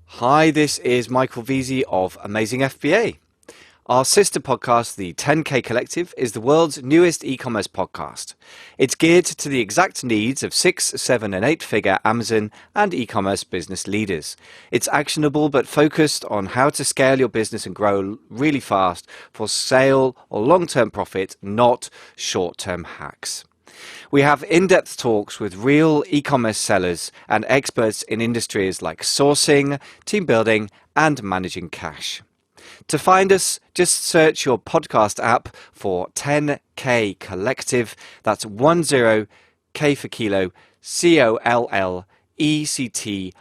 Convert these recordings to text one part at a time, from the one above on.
Hi, this is Michael Veazey of Amazing FBA. Our sister podcast, the 10K Collective, is the world's newest e-commerce podcast. It's geared to the exact needs of 6, 7 and 8-figure Amazon and e-commerce business leaders. It's actionable but focused on how to scale your business and grow really fast for sale or long-term profit, not short-term hacks. We have in-depth talks with real e-commerce sellers and experts in industries like sourcing, team building, and managing cash. To find us, just search your podcast app for 10K Collective. That's 10K for kilo, COLLECTIVE.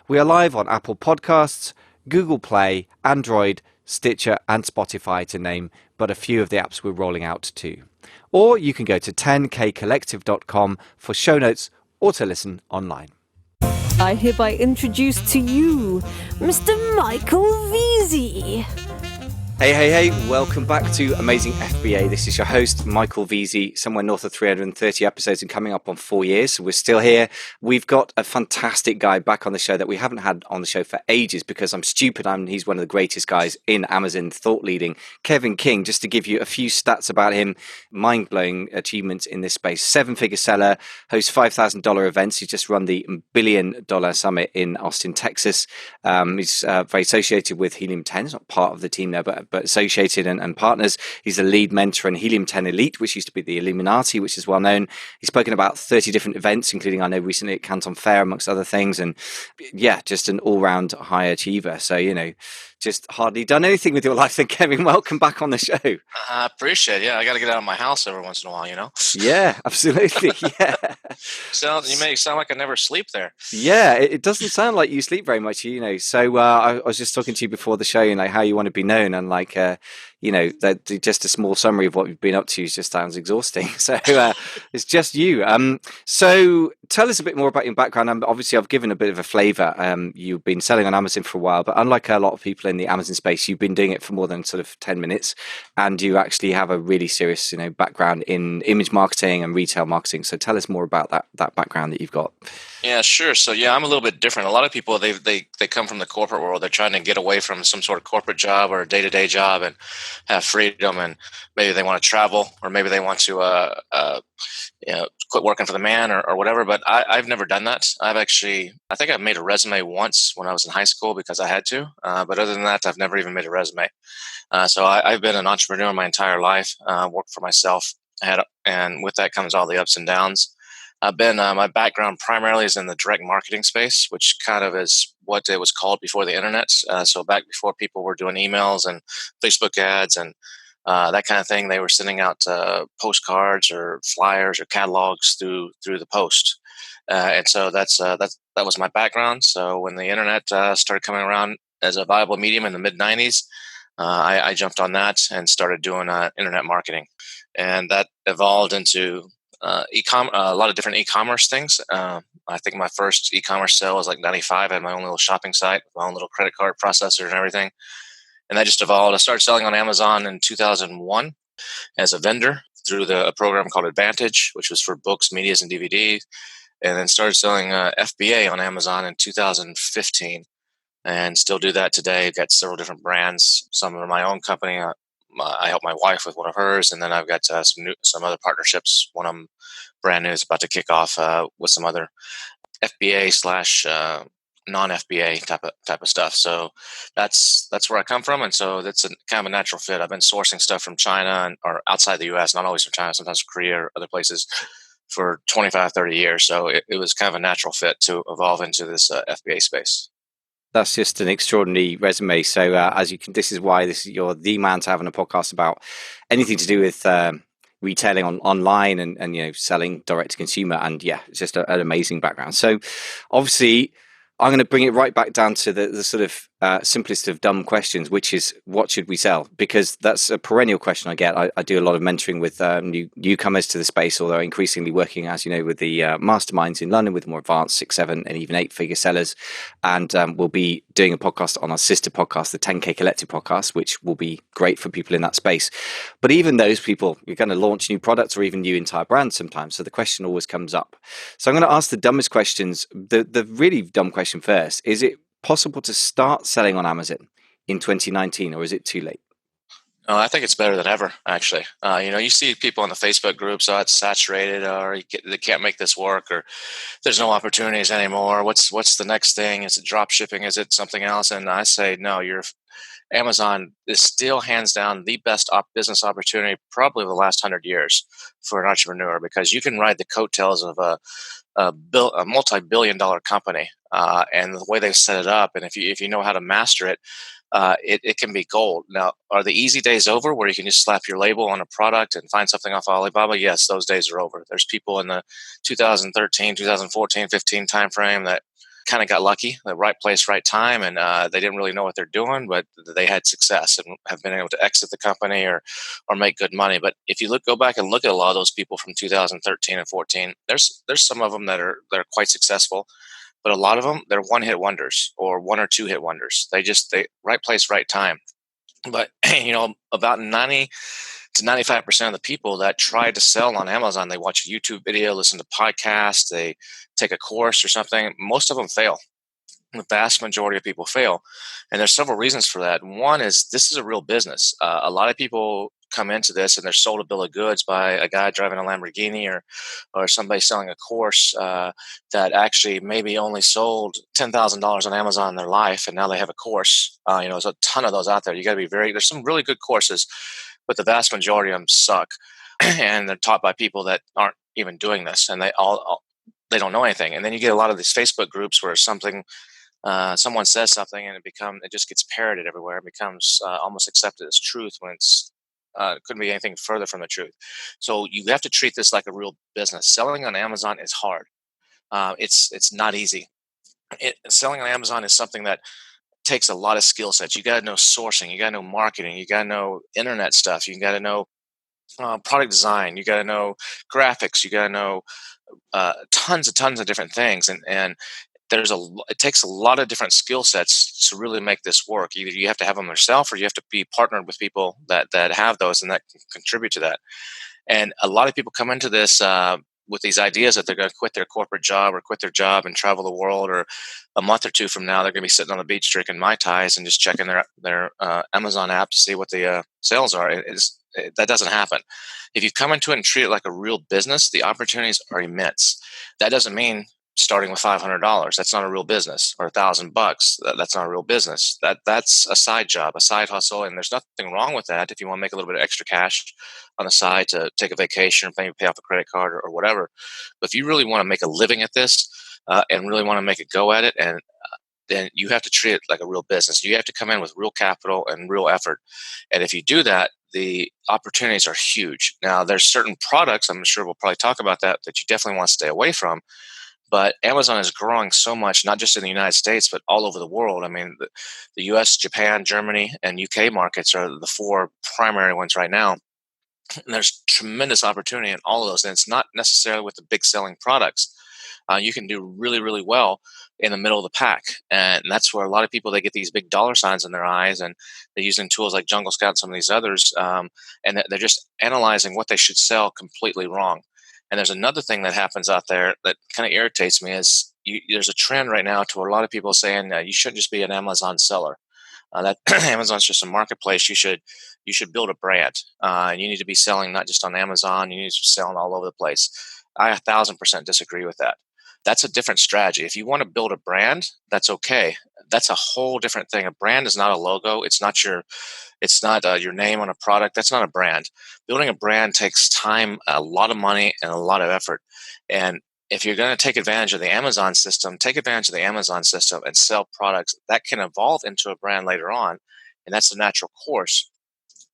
We are live on Apple Podcasts, Google Play, Android, Stitcher, and Spotify, to name but a few of the apps we're rolling out to. Or you can go to 10kcollective.com for show notes or to listen online. I hereby introduce to you Mr. Michael Veazey. Hey, welcome back to Amazing FBA. This is your host, Michael Veazey, somewhere north of 330 episodes and coming up on 4 years. So we're still here. We've got a fantastic guy back on the show that we haven't had on the show for ages because I'm stupid. He's one of the greatest guys in Amazon thought leading, Kevin King. Just to give you a few stats about him, mind-blowing achievements in this space. 7-figure seller, hosts $5,000 events. He's just run the $1 billion summit in Austin, Texas. He's very associated with Helium 10. He's not part of the team there, but associated and partners. He's a lead mentor in Helium 10 Elite, which used to be the Illuminati, which is well known. He's spoken about 30 different events, including I know recently at Canton Fair, amongst other things. And yeah, just an all-round high achiever. So, just hardly done anything with your life. And Kevin, welcome back on the show. I appreciate it. Yeah, I got to get out of my house every once in a while, Yeah, absolutely. Yeah. You make it sound like I never sleep there. Yeah, it doesn't sound like you sleep very much, So I was just talking to you before the show, how you want to be known, and that just a small summary of what you've been up to just sounds exhausting. So it's just you. So tell us a bit more about your background. Obviously, I've given a bit of a flavour. You've been selling on Amazon for a while, but unlike a lot of people in the Amazon space, you've been doing it for more than sort of 10 minutes, and you actually have a really serious, background in image marketing and retail marketing. So tell us more about that background that you've got. Yeah, sure. So yeah, I'm a little bit different. A lot of people, they come from the corporate world. They're trying to get away from some sort of corporate job or a day-to-day job and have freedom, and maybe they want to travel, or maybe they want to quit working for the man or whatever. But I've never done that. I think I've made a resume once when I was in high school because I had to. But other than that, I've never even made a resume. So I've been an entrepreneur my entire life, worked for myself, and with that comes all the ups and downs. I've been, my background primarily is in the direct marketing space, which kind of is what it was called before the internet. So back before people were doing emails and Facebook ads and that kind of thing, they were sending out postcards or flyers or catalogs through the post. And so that was my background. So when the internet started coming around as a viable medium in the mid-90s, I jumped on that and started doing internet marketing. And that evolved into a lot of different e-commerce things. I think my first e-commerce sale was like 95. I had my own little shopping site, my own little credit card processor and everything. And that just evolved. I started selling on Amazon in 2001 as a vendor through a program called Advantage, which was for books, medias, and DVDs. And then started selling FBA on Amazon in 2015 and still do that today. Got several different brands. Some are my own company. I help my wife with one of hers, and then I've got some other partnerships. One of them brand new is about to kick off with some other FBA / non-FBA type of stuff. So that's where I come from, and so that's kind of a natural fit. I've been sourcing stuff from China or outside the U.S., not always from China, sometimes from Korea or other places, for 25, 30 years. So it was kind of a natural fit to evolve into this FBA space. That's just an extraordinary resume. So this is why you're the man to have on a podcast about anything to do with retailing online and selling direct to consumer. And yeah, it's just an amazing background. So obviously, I'm going to bring it right back down to the sort of simplest of dumb questions, which is what should we sell? Because that's a perennial question I get. I do a lot of mentoring with newcomers to the space, although increasingly working, as you know, with the masterminds in London with more advanced 6, 7, and even 8-figure sellers. And we'll be doing a podcast on our sister podcast, the 10K Collective podcast, which will be great for people in that space. But even those people, you're going to launch new products or even new entire brands sometimes. So the question always comes up. So I'm going to ask the dumbest questions. The really dumb question first: is it possible to start selling on Amazon in 2019, or is it too late? No, I think it's better than ever, actually. You see people on the Facebook groups, it's saturated, or they can't make this work, or there's no opportunities anymore. What's the next thing? Is it drop shipping? Is it something else? And I say, no, Amazon is still hands down the best business opportunity probably of the last 100 years for an entrepreneur, because you can ride the coattails of a multi-billion-dollar company, and the way they've set it up, and if you know how to master it, it can be gold. Now, are the easy days over where you can just slap your label on a product and find something off Alibaba? Yes, those days are over. There's people in the 2013, 2014, 15 timeframe that kind of got lucky, the right place, right time, and they didn't really know what they're doing, but they had success and have been able to exit the company or make good money. But if you go back and look at a lot of those people from 2013 and 14, there's some of them that are quite successful, but a lot of them, they're one hit wonders or one or two hit wonders. They right place, right time. But about 90 to 95% of the people that try to sell on Amazon, they watch a YouTube video, listen to podcasts, they take a course or something. Most of them fail. The vast majority of people fail. And there's several reasons for that. One is this is a real business. A lot of people come into this and they're sold a bill of goods by a guy driving a Lamborghini or somebody selling a course that actually maybe only sold $10,000 on Amazon in their life, and now they have a course. There's a ton of those out there. You got to be there's some really good courses, but the vast majority of them suck. And they're taught by people that aren't even doing this, and they don't know anything. And then you get a lot of these Facebook groups where someone says something and it just gets parroted everywhere. It becomes almost accepted as truth when it couldn't be anything further from the truth. So you have to treat this like a real business. Selling on Amazon is hard. It's not easy. Selling on Amazon is something that takes a lot of skill sets. You got to know sourcing. You got to know marketing. You got to know internet stuff. You got to know product design. You got to know graphics. You got to know tons of different things. And it takes a lot of different skill sets to really make this work. Either you have to have them yourself, or you have to be partnered with people that have those and that can contribute to that. And a lot of people come into this with these ideas that they're going to quit their corporate job or quit their job and travel the world, or a month or two from now they're going to be sitting on the beach drinking Mai Tais and just checking their Amazon app to see what the sales are. That doesn't happen. If you come into it and treat it like a real business, the opportunities are immense. That doesn't mean starting with $500. That's not a real business. Or $1,000. That's not a real business. That's a side job, a side hustle, and there's nothing wrong with that. If you want to make a little bit of extra cash on the side to take a vacation or maybe pay off a credit card or whatever. But if you really want to make a living at this and really want to make a go at it, and then you have to treat it like a real business. You have to come in with real capital and real effort. And if you do that, the opportunities are huge. Now, there's certain products, I'm sure we'll probably talk about that you definitely want to stay away from. But Amazon is growing so much, not just in the United States, but all over the world. I mean, the US, Japan, Germany, and UK markets are the four primary ones right now. And there's tremendous opportunity in all of those. And it's not necessarily with the big selling products. You can do really, really well in the middle of the pack. And that's where a lot of people, they get these big dollar signs in their eyes, and they're using tools like Jungle Scout and some of these others. And they're just analyzing what they should sell completely wrong. And there's another thing that happens out there that kind of irritates me is there's a trend right now to a lot of people saying you shouldn't just be an Amazon seller. That Amazon's just a marketplace. You should build a brand. And you need to be selling not just on Amazon. You need to be selling all over the place. I 1,000% disagree with that. That's a different strategy. If you want to build a brand, that's okay. That's a whole different thing. A brand is not a logo. It's not your name on a product. That's not a brand. Building a brand takes time, a lot of money, and a lot of effort. And if you're going to take advantage of the Amazon system, take advantage of the Amazon system and sell products that can evolve into a brand later on. And that's the natural course.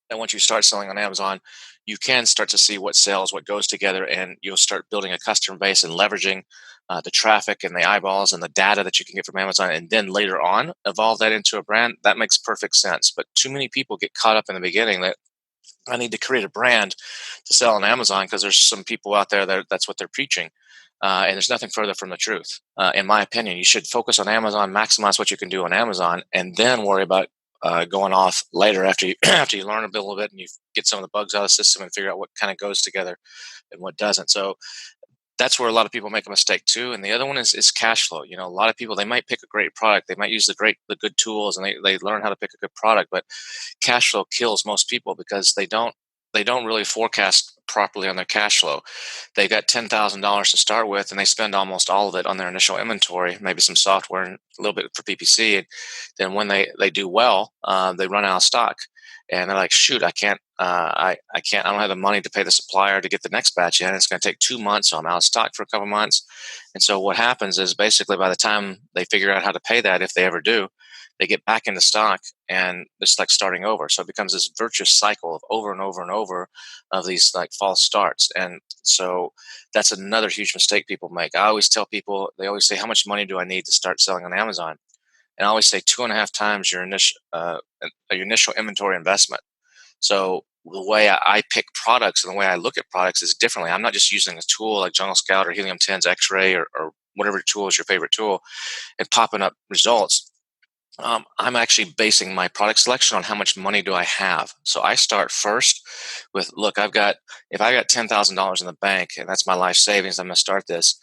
And once you start selling on Amazon, you can start to see what sells, what goes together, and you'll start building a customer base and leveraging the traffic and the eyeballs and the data that you can get from Amazon, and then later on evolve that into a brand, that makes perfect sense. But too many people get caught up in the beginning that I need to create a brand to sell on Amazon because there's some people out there that's what they're preaching. And there's nothing further from the truth. In my opinion, you should focus on Amazon, maximize what you can do on Amazon, and then worry about going off later after you after you learn a little bit and you get some of the bugs out of the system and figure out what kind of goes together and what doesn't. So that's where a lot of people make a mistake too. And the other one is cash flow. A lot of people, they might pick a great product, they might use the good tools, and they learn how to pick a good product, but cash flow kills most people because they don't really forecast properly on their cash flow. They got $10,000 to start with, and they spend almost all of it on their initial inventory, maybe some software and a little bit for PPC. And then when they do well, they run out of stock, and they're like, "Shoot, I can't, I can't, I don't have the money to pay the supplier to get the next batch in. It's going to take 2 months, so I'm out of stock for a couple months." And so what happens is basically by the time they figure out how to pay that, if they ever do, they get back into stock and it's like starting over. So it becomes this virtuous cycle of over and over and over of these like false starts. And so that's another huge mistake people make. I always tell people, they always say, "How much money do I need to start selling on Amazon?" And I always say 2.5 times your initial inventory investment. So the way I pick products and the way I look at products is differently. I'm not just using a tool like Jungle Scout or Helium 10's X-Ray or whatever tool is your favorite tool and popping up results. I'm actually basing my product selection on how much money do I have. So I start first with, look, if I got $10,000 in the bank and that's my life savings, I'm going to start this.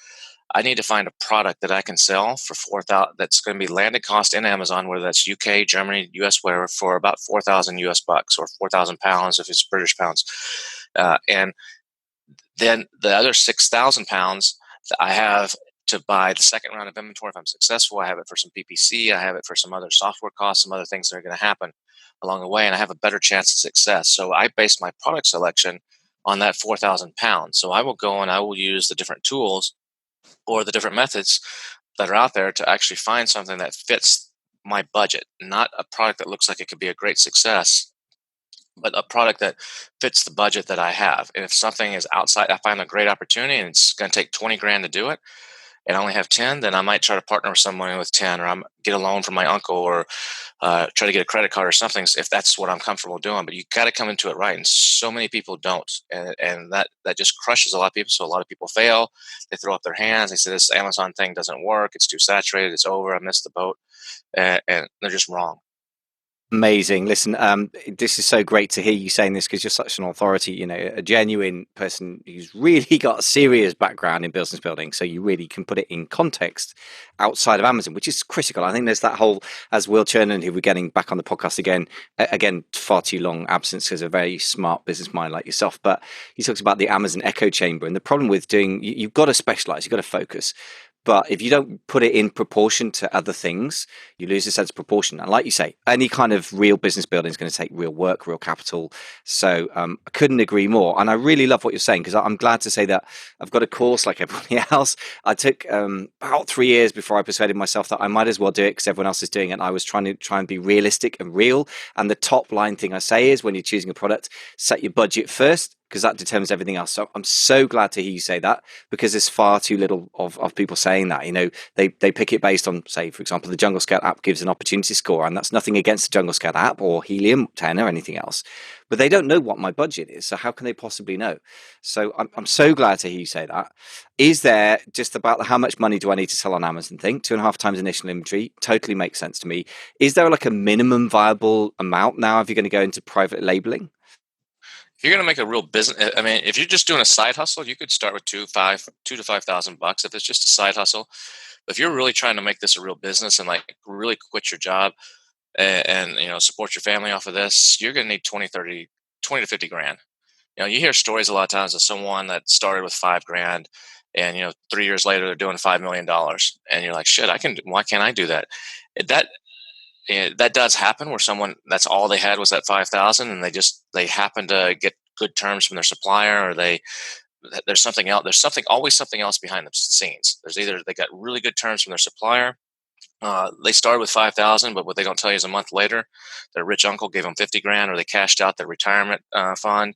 I need to find a product that I can sell for 4,000. That's going to be landed cost in Amazon, whether that's UK, Germany, US, whatever, for about 4,000 US bucks or 4,000 pounds if it's British pounds. And then the other 6,000 pounds that I have to buy the second round of inventory. If I'm successful, I have it for some PPC, I have it for some other software costs, some other things that are going to happen along the way, and I have a better chance of success. So I base my product selection on that 4,000 pounds. So I will go and I will use the different tools or the different methods that are out there to actually find something that fits my budget, not a product that looks like it could be a great success, but a product that fits the budget that I have. And if something is outside, I find a great opportunity and it's going to take 20 grand to do it, and I only have 10, then I might try to partner with someone with 10, or I'm get a loan from my uncle, or try to get a credit card or something if that's what I'm comfortable doing. But you got to come into it right, and so many people don't, and that just crushes a lot of people. So a lot of people fail. They throw up their hands. They say this Amazon thing doesn't work. It's too saturated. It's over. I missed the boat, and they're just wrong. Amazing. Listen, this is so great to hear you saying this because you're such an authority, a genuine person who's really got a serious background in business building. So you really can put it in context outside of Amazon, which is critical. I think there's that whole, as Will Chernan, who we're getting back on the podcast again, far too long absence because a very smart business mind like yourself. But he talks about the Amazon echo chamber, and the problem with you've got to specialize, you've got to focus. But if you don't put it in proportion to other things, you lose a sense of proportion. And like you say, any kind of real business building is going to take real work, real capital. So I couldn't agree more. And I really love what you're saying, because I'm glad to say that I've got a course like everybody else. I took about 3 years before I persuaded myself that I might as well do it because everyone else is doing it. And I was trying to be realistic and real. And the top line thing I say is, when you're choosing a product, set your budget first, because that determines everything else. So I'm so glad to hear you say that, because there's far too little of people saying that. They pick it based on, say, for example, the Jungle Scout app gives an opportunity score, and that's nothing against the Jungle Scout app or Helium 10 or anything else, but they don't know what my budget is. So how can they possibly know? So I'm so glad to hear you say that. Is there just about how much money do I need to sell on Amazon thing? 2.5 times initial inventory totally makes sense to me. Is there like a minimum viable amount now if you're going to go into private labeling? If you're going to make a real business, I mean, if you're just doing a side hustle, you could start with $2,000 to $5,000 if it's just a side hustle. But if you're really trying to make this a real business and like really quit your job and support your family off of this, you're going to need 20 to 50 grand. You hear stories a lot of times of someone that started with 5 grand and 3 years later they're doing $5 million, and you're like, shit, why can't I do that? That does happen, where someone, that's all they had was that 5,000, and they happen to get good terms from their supplier, or there's something else. There's always something else behind the scenes. There's either they got really good terms from their supplier. They started with 5,000, but what they don't tell you is a month later, their rich uncle gave them 50 grand, or they cashed out their retirement fund.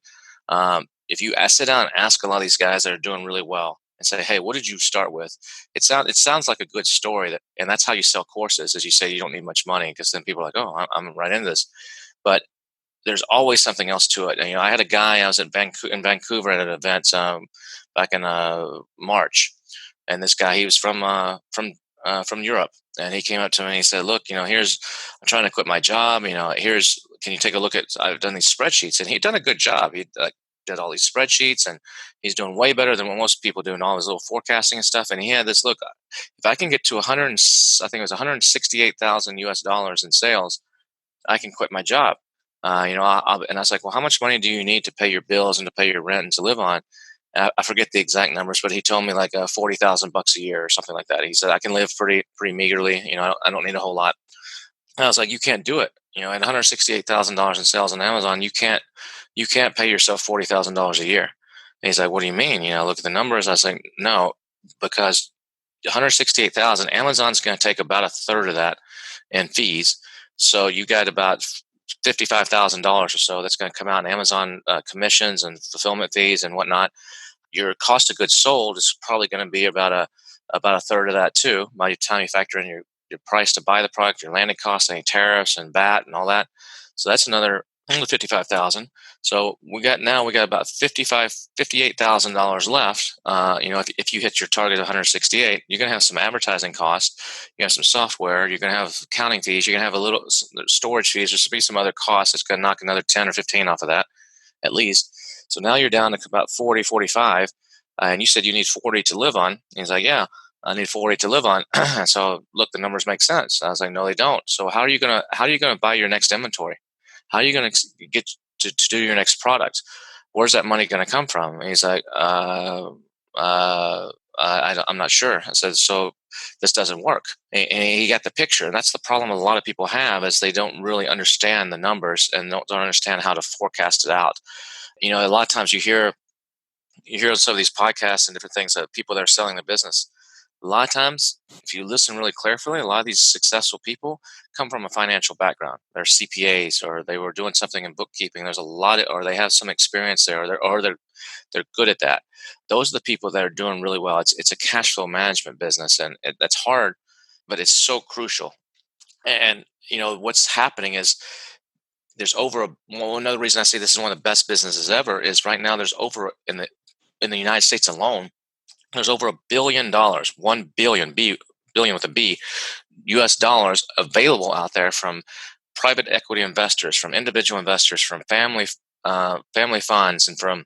If you sit down and ask a lot of these guys that are doing really well, and say, hey, what did you start with? It sounds like a good story, and that's how you sell courses. As you say, you don't need much money, because then people are like, oh, I'm right into this. But there's always something else to it. And, I had a guy. I was in Vancouver at an event back in March, and this guy, he was from Europe, and he came up to me and he said, "Look, I'm trying to quit my job. Can you take a look at? I've done these spreadsheets," and he'd done a good job. He did all these spreadsheets, and he's doing way better than what most people do, and all his little forecasting and stuff. And he had this look. If I can get to 100, I think it was 168,000 US dollars in sales, I can quit my job. And I was like, well, how much money do you need to pay your bills and to pay your rent and to live on? And I forget the exact numbers, but he told me like $40,000 a year or something like that. He said I can live pretty meagerly. I don't need a whole lot. And I was like, you can't do it. At $168,000 in sales on Amazon, you can't pay yourself $40,000 a year. And he's like, what do you mean? Look at the numbers. I was like, no, because 168,000, Amazon's going to take about a third of that in fees. So you got about $55,000 or so that's going to come out in Amazon commissions and fulfillment fees and whatnot. Your cost of goods sold is probably going to be about a third of that too. By the time you factor in your price to buy the product, your landing costs, any tariffs and VAT and all that, so that's another 55,000. So we got about $58,000 left. If you hit your target of 168, you're going to have some advertising costs. You have some software. You're going to have accounting fees. You're going to have a little storage fees. There's going to be some other costs that's going to knock another 10 or 15 off of that, at least. So now you're down to about 40, 45, and you said you need 40 to live on. And he's like, yeah, I need 40 to live on. So look, the numbers make sense. I was like, no, they don't. So how are you gonna buy your next inventory? How are you gonna get to do your next product? Where's that money gonna come from? And he's like, I'm not sure. I said, so this doesn't work. And he got the picture. And that's the problem a lot of people have, is they don't really understand the numbers and don't understand how to forecast it out. A lot of times you hear some of these podcasts and different things that people that are selling the business. A lot of times, if you listen really carefully, a lot of these successful people come from a financial background. They're CPAs, or they were doing something in bookkeeping. There's a lot or they have some experience there, or they're good at that. Those are the people that are doing really well. It's a cash flow management business, and that's hard, but it's so crucial. And what's happening is there's another reason I say this is one of the best businesses ever is right now there's over in the United States alone, there's over $1 billion, 1 billion, billion with a B, US dollars available out there from private equity investors, from individual investors, from family funds, and from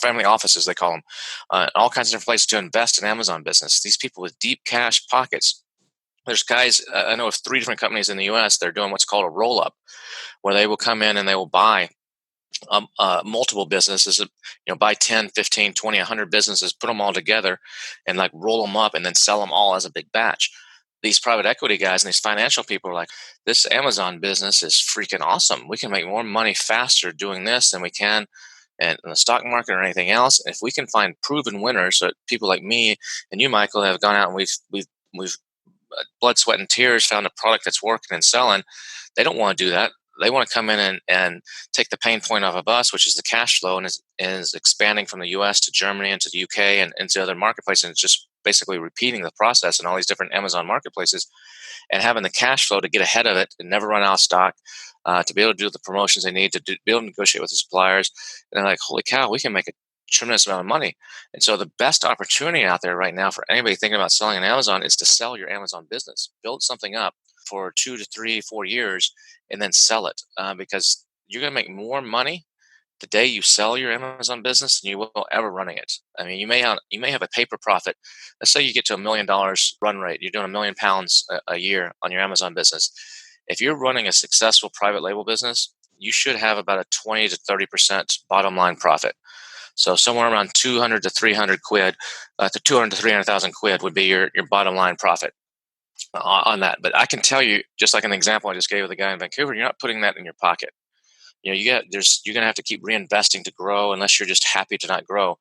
family offices, they call them, all kinds of different places to invest in Amazon business. These people with deep cash pockets. There's guys, I know of 3 different companies in the US, they're doing what's called a roll-up, where they will come in and they will buy multiple businesses, buy 10, 15, 20, 100 businesses, put them all together and like roll them up and then sell them all as a big batch. These private equity guys and these financial people are like, this Amazon business is freaking awesome. We can make more money faster doing this than we can in the stock market or anything else. If we can find proven winners, so people like me and you, Michael, have gone out and we've blood, sweat, and tears found a product that's working and selling. They don't want to do that. They want to come in and take the pain point off of us, which is the cash flow, and is expanding from the US to Germany and to the UK and into other marketplaces. And it's just basically repeating the process in all these different Amazon marketplaces and having the cash flow to get ahead of it and never run out of stock, to be able to do the promotions they need, to be able to negotiate with the suppliers. And they're like, holy cow, we can make a tremendous amount of money. And so the best opportunity out there right now for anybody thinking about selling on Amazon is to sell your Amazon business. Build something up for 2 to 3, 4 years and then sell it, because you're going to make more money the day you sell your Amazon business than you will ever running it. I mean, you may have a paper profit. Let's say you get to $1 million run rate. You're doing £1 million a year on your Amazon business. If you're running a successful private label business, you should have about a 20 to 30% bottom line profit. So somewhere around 200 to 300 quid, to 200 to 300,000 quid would be your bottom line profit on that. But I can tell you, just like an example I just gave of the guy in Vancouver, you're not putting that in your pocket. You're going to have to keep reinvesting to grow, unless you're just happy to not grow.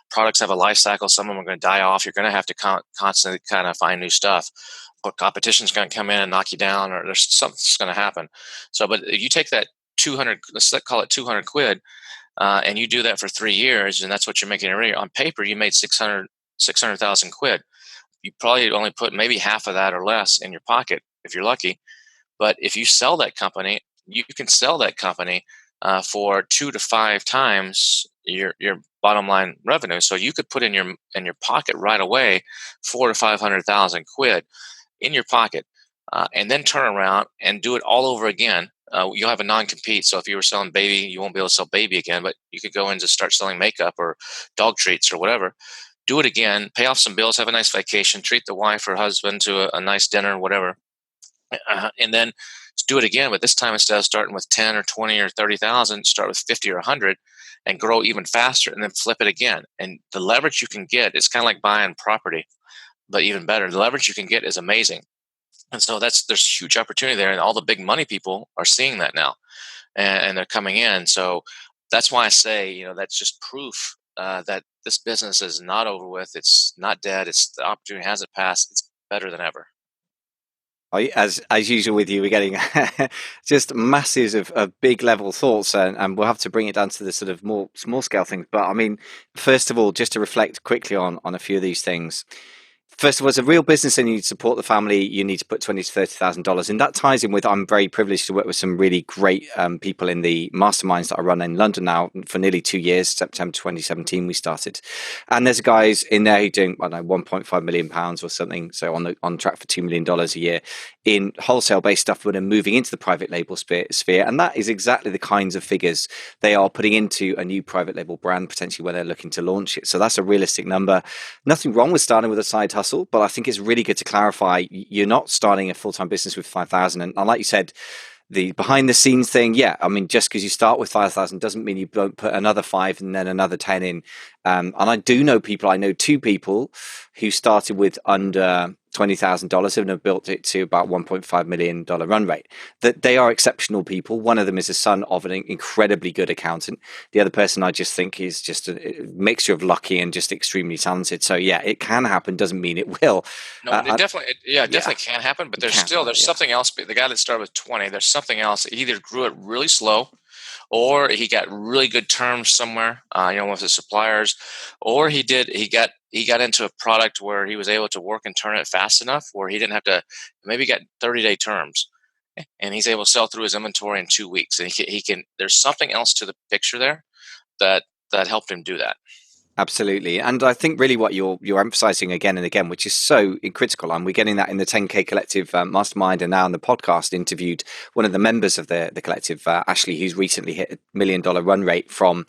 Products have a life cycle. Some of them are going to die off. You're going to have to constantly kind of find new stuff. Or competition's going to come in and knock you down, or there's something's going to happen. So, but if you take that 200, let's call it 200 quid, and you do that for 3 years, and that's what you're making every year. On paper, you made 600,000 quid. You probably only put maybe half of that or less in your pocket if you're lucky. But if you sell that company, you can sell that company for 2 to 5 times your bottom line revenue. So you could put in your pocket right away 4 to 500,000 quid in your pocket, and then turn around and do it all over again. You'll have a non-compete. So if you were selling baby, you won't be able to sell baby again, but you could go in to start selling makeup or dog treats or whatever. Do it again, pay off some bills, have a nice vacation, treat the wife or husband to a nice dinner, whatever. And then do it again. But this time, instead of starting with 10 or 20 or 30,000, start with 50 or 100 and grow even faster, and then flip it again. And the leverage you can get, it's kind of like buying property, but even better. The leverage you can get is amazing. And so there's huge opportunity there. And all the big money people are seeing that now, and they're coming in. So that's why I say, that's just proof that this business is not over with. It's not dead. The opportunity hasn't passed. It's better than ever. As usual with you, we're getting just masses of big level thoughts, and we'll have to bring it down to the sort of more small scale things. But I mean, first of all, just to reflect quickly on a few of these things. First of all, as a real business and you need to support the family, you need to put $20,000 to $30,000. And that ties in with, I'm very privileged to work with some really great people in the masterminds that I run in London now for nearly 2 years. September 2017, we started. And there's guys in there who are doing, I don't know, £1.5 million or something. So on track for $2 million a year in wholesale-based stuff, but are moving into the private label sphere. And that is exactly the kinds of figures they are putting into a new private label brand, potentially when they're looking to launch it. So that's a realistic number. Nothing wrong with starting with a side hustle, but I think it's really good to clarify you're not starting a full-time business with 5,000. And like you said, the behind the scenes thing, yeah, I mean, just because you start with 5,000 doesn't mean you don't put another 5 and then another 10 in. And I do know people, I know 2 people who started with under $20,000 and have built it to about $1.5 million run rate. That they are exceptional people. One of them is the son of an incredibly good accountant. The other person I just think is just a mixture of lucky and just extremely talented. So yeah, it can happen. Doesn't mean it will. No, it definitely can happen. But there's something else. The guy that started with 20, there's something else. He either grew it really slow, or he got really good terms somewhere, with his suppliers, or he got into a product where he was able to work and turn it fast enough where he didn't have to, maybe get 30-day terms, and he's able to sell through his inventory in 2 weeks. And he can, there's something else to the picture there that helped him do that. Absolutely. And I think really what you're emphasizing again and again, which is so critical, and we're getting that in the 10K Collective Mastermind, and now in the podcast interviewed one of the members of the collective, Ashley, who's recently hit $1 million run rate from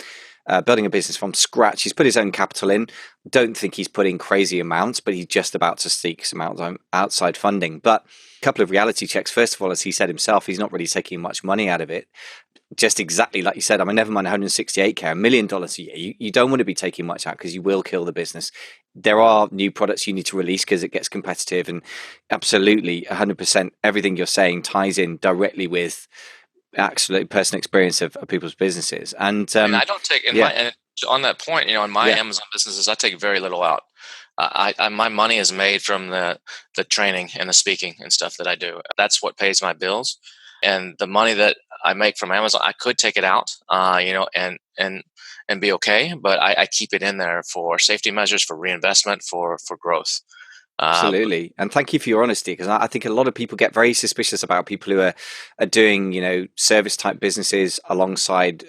building a business from scratch. He's put his own capital in. Don't think he's putting crazy amounts, but he's just about to seek some outside funding. But a couple of reality checks. First of all, as he said himself, he's not really taking much money out of it. Just exactly like you said, I mean, never mind 168K, $1 million a year. You don't want to be taking much out because you will kill the business. There are new products you need to release because it gets competitive, and absolutely 100% everything you're saying ties in directly with absolute personal experience of people's businesses. And I don't take and on that point, in my Amazon businesses, I take very little out. My money is made from the training and the speaking and stuff that I do. That's what pays my bills. And the money that I make from Amazon, I could take it out, and be okay. But I keep it in there for safety measures, for reinvestment, for growth. Absolutely. And thank you for your honesty, because I think a lot of people get very suspicious about people who are doing, service type businesses alongside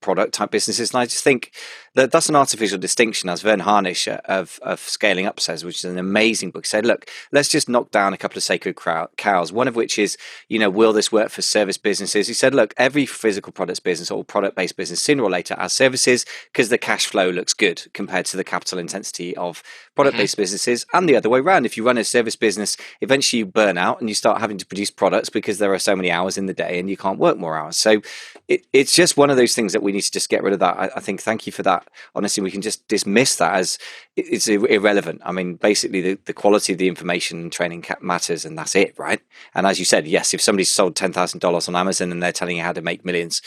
product type businesses. And I just think that that's an artificial distinction, as Vern Harnish of Scaling Up says, which is an amazing book. He said, look, let's just knock down a couple of sacred cows, one of which is, will this work for service businesses? He said, look, every physical products business or product-based business sooner or later has services because the cash flow looks good compared to the capital intensity of product-based businesses. And the other way around, if you run a service business, eventually you burn out and you start having to produce products because there are so many hours in the day and you can't work more hours. So it's just one of those things that we need to just get rid of that. I think, thank you for that. Honestly, we can just dismiss that as it's irrelevant. I mean, basically the quality of the information and training matters, and that's it, right? And as you said, yes, if somebody's sold $10,000 on Amazon and they're telling you how to make millions,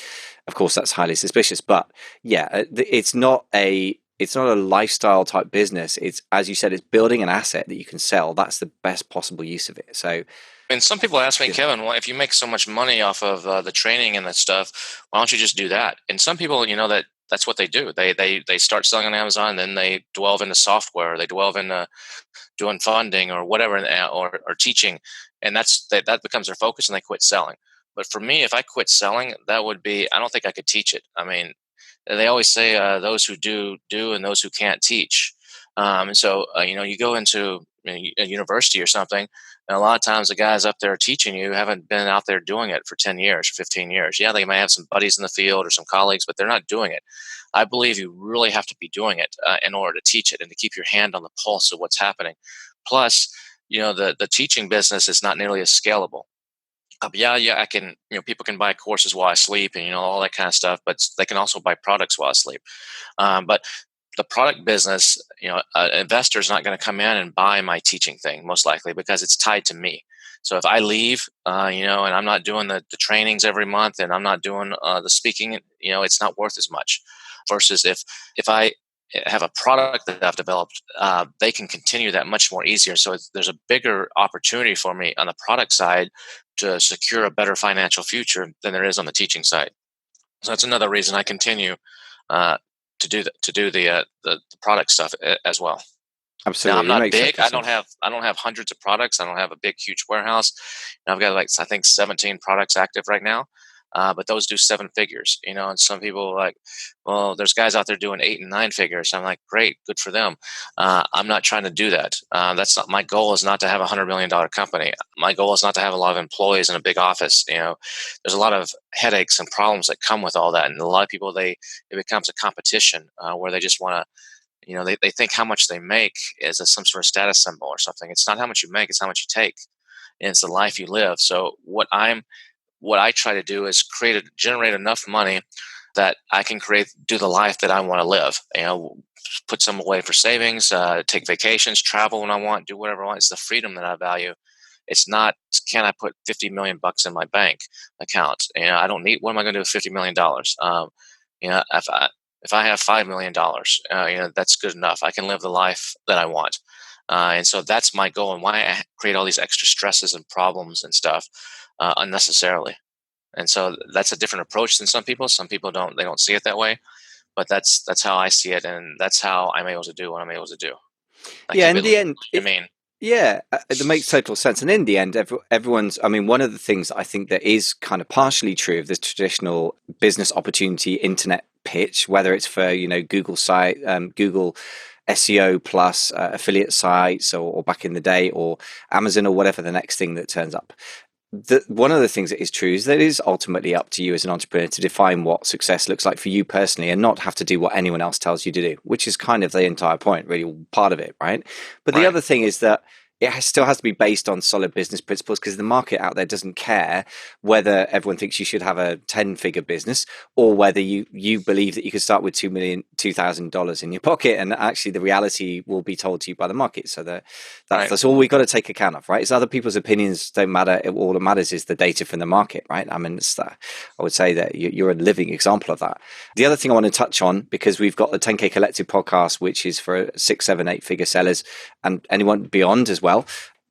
of course, that's highly suspicious. But yeah, it's not a it's not a lifestyle type business. It's, as you said, it's building an asset that you can sell. That's the best possible use of it. So, And some people ask me, Kevin, well, if you make so much money off of the training and that stuff, why don't you just do that? And some people, that's what they do. They start selling on Amazon, then they delve into software, they delve into doing funding or whatever, or teaching, and that becomes their focus, and they quit selling. But for me, if I quit selling, that would be, I don't think I could teach it. I mean, they always say those who do, and those who can't teach. And so, you go into a university or something, and a lot of times the guys up there teaching you haven't been out there doing it for 10 years or 15 years. Yeah, they may have some buddies in the field or some colleagues, but they're not doing it. I believe you really have to be doing it in order to teach it and to keep your hand on the pulse of what's happening. Plus, the teaching business is not nearly as scalable. Yeah, I can, people can buy courses while I sleep and, all that kind of stuff, but they can also buy products while I sleep. But the product business, an investor is not going to come in and buy my teaching thing, most likely, because it's tied to me. So if I leave, and I'm not doing the trainings every month, and I'm not doing the speaking, it's not worth as much. Versus if I have a product that I've developed, they can continue that much more easier. So there's a bigger opportunity for me on the product side to secure a better financial future than there is on the teaching side. So that's another reason I continue to do the product stuff as well. Now I'm absolutely, it not makes big. total sense. I don't have hundreds of products. I don't have a big, huge warehouse. I've got I think 17 products active right now. But those do 7 figures, and some people are like, well, there's guys out there doing 8 and 9 figures. I'm like, great, good for them. I'm not trying to do that. That's not my goal. Is not to have $100 million company. My goal is not to have a lot of employees in a big office. There's a lot of headaches and problems that come with all that, and a lot of people it becomes a competition where they just want to. They think how much they make is some sort of status symbol or something. It's not how much you make; it's how much you take, and it's the life you live. So what I try to do is generate enough money that I can do the life that I want to live. Put some away for savings, take vacations, travel when I want, do whatever I want. It's the freedom that I value. It's not, can I put 50 million bucks in my bank account? I don't need, what am I going to do with $50 million? If I have $5 million, that's good enough. I can live the life that I want. And so that's my goal, and why I create all these extra stresses and problems and stuff unnecessarily. And so that's a different approach than some people. Some people they don't see it that way, but that's how I see it, and that's how I'm able to do what I'm able to do. Yeah, in the end, Yeah, it makes total sense. And in the end, everyone's, I mean, one of the things I think that is kind of partially true of this traditional business opportunity internet pitch, whether it's for, Google site, Google SEO plus affiliate sites, or back in the day, or Amazon, or whatever the next thing that turns up. One of the things that is true is that it is ultimately up to you as an entrepreneur to define what success looks like for you personally, and not have to do what anyone else tells you to do, which is kind of the entire point, really, part of it, right? But the other thing is that it still has to be based on solid business principles, because the market out there doesn't care whether everyone thinks you should have a 10-figure business, or whether you believe that you could start with $2,000 in your pocket, and actually the reality will be told to you by the market. So that's all we got to take account of, right? It's other people's opinions don't matter. All that matters is the data from the market, right? I mean, I would say that you're a living example of that. The other thing I want to touch on, because we've got the 10K Collective podcast, which is for 6, 7, 8-figure sellers and anyone beyond as well,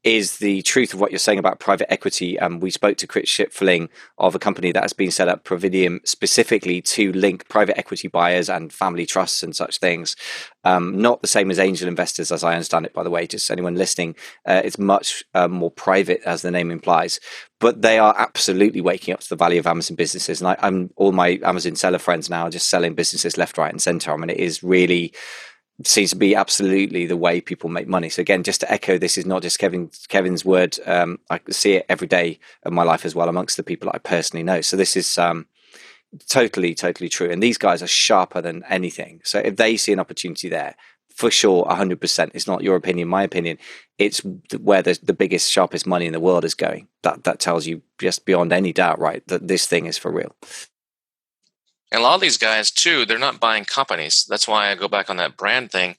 is the truth of what you're saying about private equity. We spoke to Chris Schifferling of a company that has been set up, Providium, specifically to link private equity buyers and family trusts and such things. Not the same as angel investors, as I understand it, by the way, just anyone listening. It's much more private, as the name implies. But they are absolutely waking up to the value of Amazon businesses. And I'm all my Amazon seller friends now are just selling businesses left, right, and center. I mean, it is really seems to be absolutely the way people make money. So again, just to echo, this is not just Kevin's word. I see it every day of my life as well amongst the people I personally know. So this is totally true. And these guys are sharper than anything. So if they see an opportunity there, for sure, 100%. It's not your opinion, my opinion. It's where the biggest, sharpest money in the world is going. That tells you just beyond any doubt, right, that this thing is for real. And a lot of these guys too, they're not buying companies. That's why I go back on that brand thing.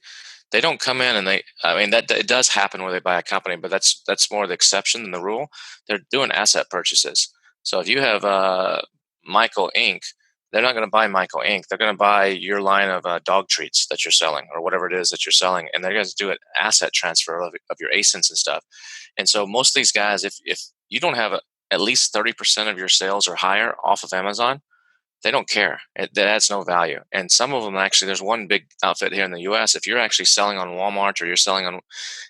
They don't come in and that it does happen where they buy a company, but that's more the exception than the rule. They're doing asset purchases. So if you have Michael Inc., they're not going to buy Michael Inc. They're going to buy your line of dog treats that you're selling or whatever it is that you're selling. And they're going to do an asset transfer of your ASINs and stuff. And so most of these guys, if you don't have at least 30% of your sales or higher off of Amazon, they don't care. That adds no value. And some of them actually, there's one big outfit here in the US. If you're actually selling on Walmart or you're selling on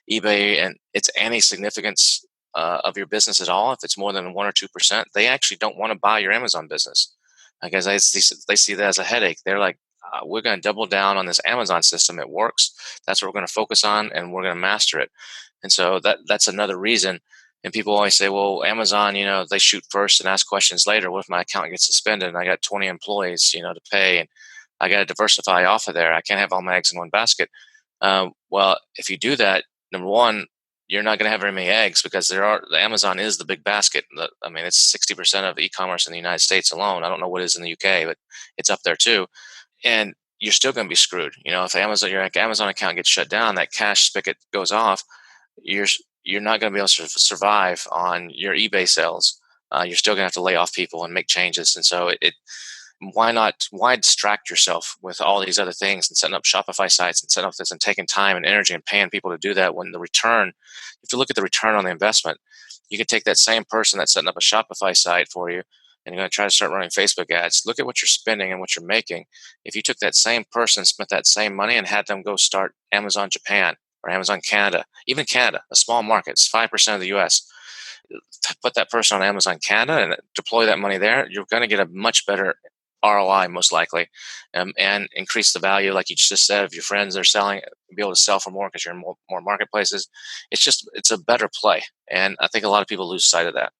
eBay and it's any significance of your business at all, if it's more than 1 or 2%, they actually don't want to buy your Amazon business because they see that as a headache. They're like, we're going to double down on this Amazon system. It works. That's what we're going to focus on, and we're going to master it. And so that's another reason. And people always say, well, Amazon, they shoot first and ask questions later. What if my account gets suspended and I got 20 employees, to pay, and I got to diversify off of there? I can't have all my eggs in one basket. Well, if you do that, number one, you're not going to have very many eggs because the Amazon is the big basket. It's 60% of e-commerce in the United States alone. I don't know what it is in the UK, but it's up there too. And you're still going to be screwed. If your Amazon account gets shut down, that cash spigot goes off, you're not going to be able to survive on your eBay sales. You're still going to have to lay off people and make changes. And so why distract yourself with all these other things and setting up Shopify sites and setting up this and taking time and energy and paying people to do that when the return, if you look at the return on the investment, you can take that same person that's setting up a Shopify site for you and you're going to try to start running Facebook ads. Look at what you're spending and what you're making. If you took that same person, spent that same money and had them go start Amazon Japan or Amazon Canada, even Canada, a small market, it's 5% of the US. Put that person on Amazon Canada and deploy that money there, you're going to get a much better ROI most likely, and increase the value, like you just said, if your friends are selling, be able to sell for more because you're in more marketplaces. It's a better play. And I think a lot of people lose sight of that.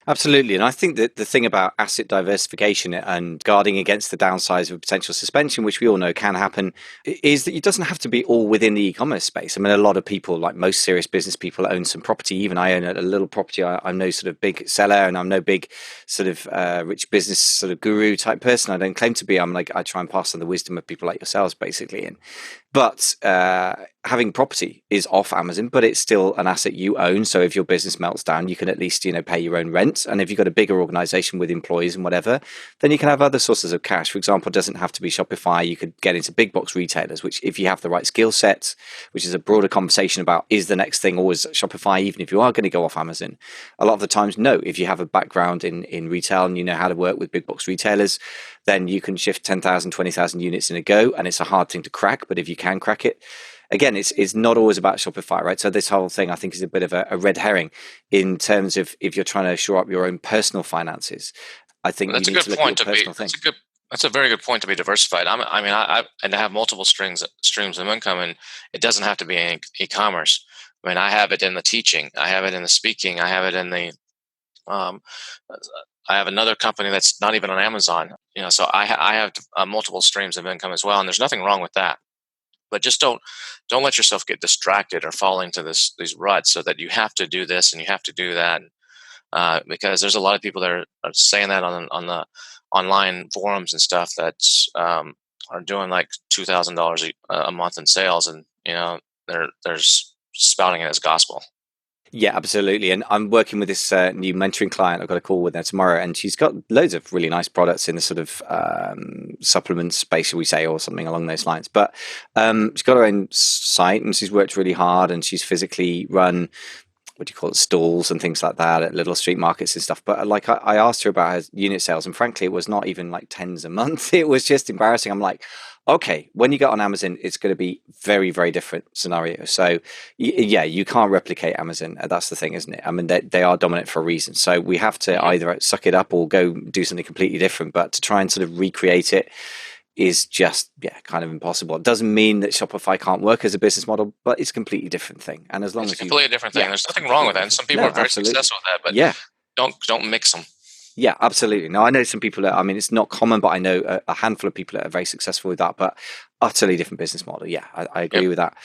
Absolutely. And I think that the thing about asset diversification and guarding against the downsides of a potential suspension, which we all know can happen, is that it doesn't have to be all within the e-commerce space. I mean, a lot of people, like most serious business people, own some property. Even I own a little property. I'm no sort of big seller and I'm no big sort of rich business sort of guru type person. I don't claim to be. I try and pass on the wisdom of people like yourselves, basically. But having property is off Amazon, but it's still an asset you own. So if your business melts down, you can at least, pay your own rent. And if you've got a bigger organization with employees and whatever, then you can have other sources of cash. For example, it doesn't have to be Shopify. You could get into big box retailers, which if you have the right skill sets, which is a broader conversation about is the next thing always Shopify, even if you are going to go off Amazon. A lot of the times, no. If you have a background in retail and you know how to work with big box retailers, then you can shift 10,000, 20,000 units in a go. And it's a hard thing to crack, but if you can crack it, again, it's not always about Shopify, right? So this whole thing, I think, is a bit of a red herring in terms of if you're trying to shore up your own personal finances. I think that's you a need good to look point at your personal thing. That's a very good point to be diversified. I have multiple streams of income, and it doesn't have to be in e-commerce. I have it in the teaching, I have it in the speaking, I have it in the I have another company that's not even on Amazon. So I have multiple streams of income as well, and there's nothing wrong with that. But just don't let yourself get distracted or fall into these ruts so that you have to do this and you have to do that, because there's a lot of people that are saying that on the online forums and stuff that are doing like $2,000 a month in sales, and they're spouting it as gospel. Yeah, absolutely. And I'm working with this new mentoring client. I've got a call with her tomorrow, and she's got loads of really nice products in the sort of supplement space, shall we say, or something along those lines. But she's got her own site, and she's worked really hard, and she's physically run, what do you call it, stalls and things like that at little street markets and stuff. But I asked her about her unit sales, and frankly, it was not even like tens a month. It was just embarrassing. I'm like, okay, when you get on Amazon, it's going to be very, very different scenario. So yeah, you can't replicate Amazon. That's the thing, isn't it? I mean, they are dominant for a reason. So we have to either suck it up or go do something completely different. But to try and sort of recreate it is just, kind of impossible. It doesn't mean that Shopify can't work as a business model, but it's a completely different thing. And as long as it's a completely different thing. There's nothing wrong with that. And some people are very successful with that, but don't mix them. Yeah, absolutely. Now, I know some people it's not common, but I know a handful of people that are very successful with that, but utterly different business model. Yeah, I agree with that.